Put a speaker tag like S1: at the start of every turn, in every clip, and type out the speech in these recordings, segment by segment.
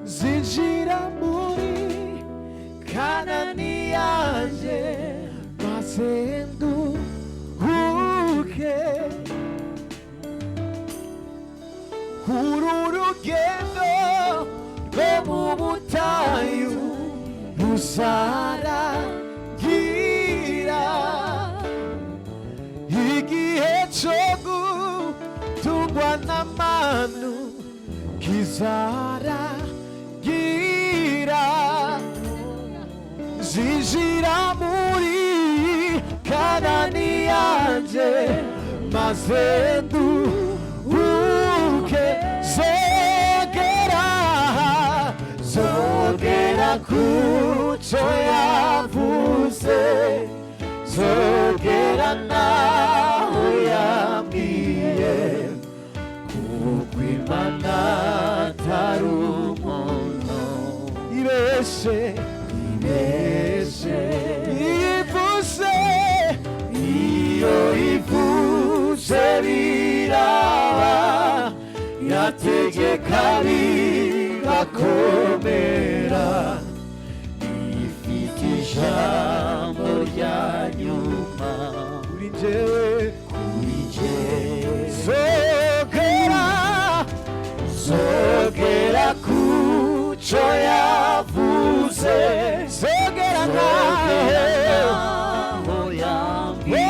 S1: zinjira muri Kanani yanjye maze nduhuke. Uru rugendo rwo mu butayu ruzarangira, igihe cyo gutungwa n'amanu kizarangira. Zinjira muri Kanani yanjye maze nduhuke. Zogera kucyo yavuze, zogera naho yambwiye, kuko Imana atari umuntu ibeshe. Iyo ivuze biraba, yategeka bigakomera, ifite ijambo rya nyuma kuri njyewe. Zogera kucyo yavuze, zogera naho yambwiye,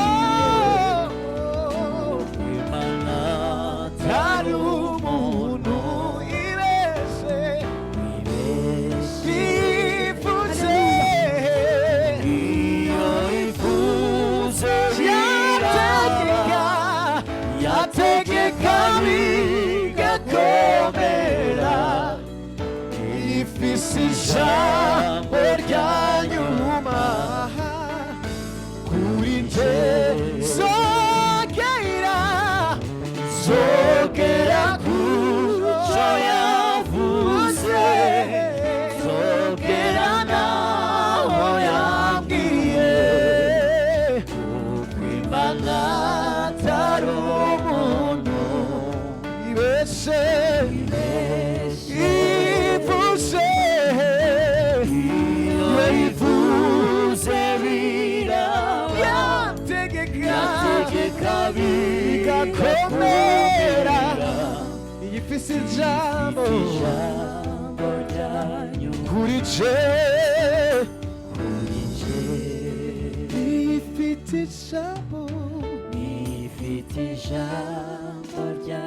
S1: Imana atari umuntu ibeshe. Ivuze, iyo ivuze yategeka bigakomera, ifise ijambo rya nyuma kuri njye. Zogera kucyo yavuze, zogera naho yambwiye, kuko Imana atari umuntu ibeshe. Ivuze, iyo ivuze biraba, yategeka bigakomera, ifise ijambo kuri je. Ifite ijambo rya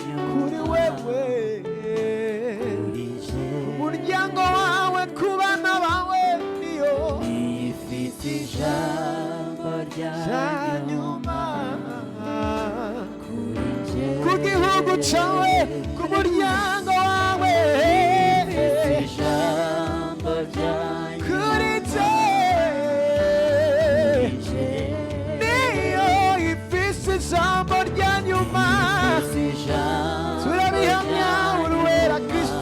S1: nyuma kuri wewe, umuryango wawe, ku bana bawe, niyo ifite ijambo rya nyuma ku gihugu cyawe, ku muryango wawe, kuri je. Niyo ifise ijambo rya nyuma, turabihamya uruwera Kristo.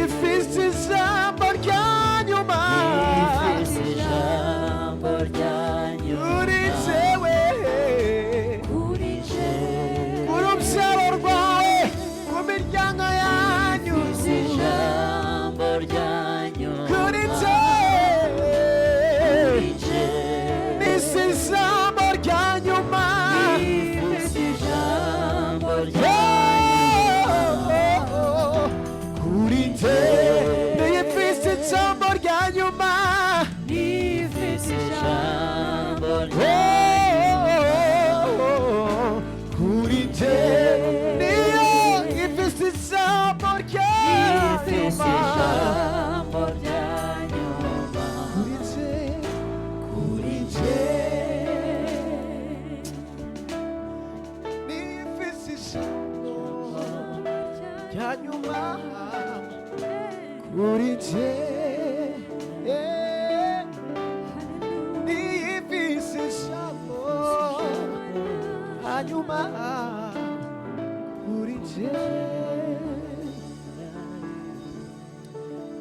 S1: Ifise ijambo rya nyuma kuri jewe, ku rubyaro rwawe, ku miryango yanyu, kuri jewe. Nisi ijambo rya nyuma, kuri je. Nifise ijambo rya nyuma, kuri je. Niyo ifise ijambo rya nyuma, kuri je. Nifise ijambo rya nyuma kuri je. Nifise ijambo rya nyuma kuri je.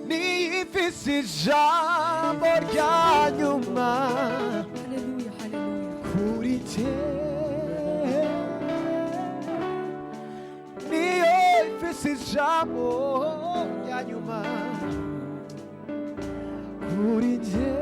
S1: Nifise ijambo rya nyuma kuri je. Niyo numvise ijambo rya nyuma kuri njye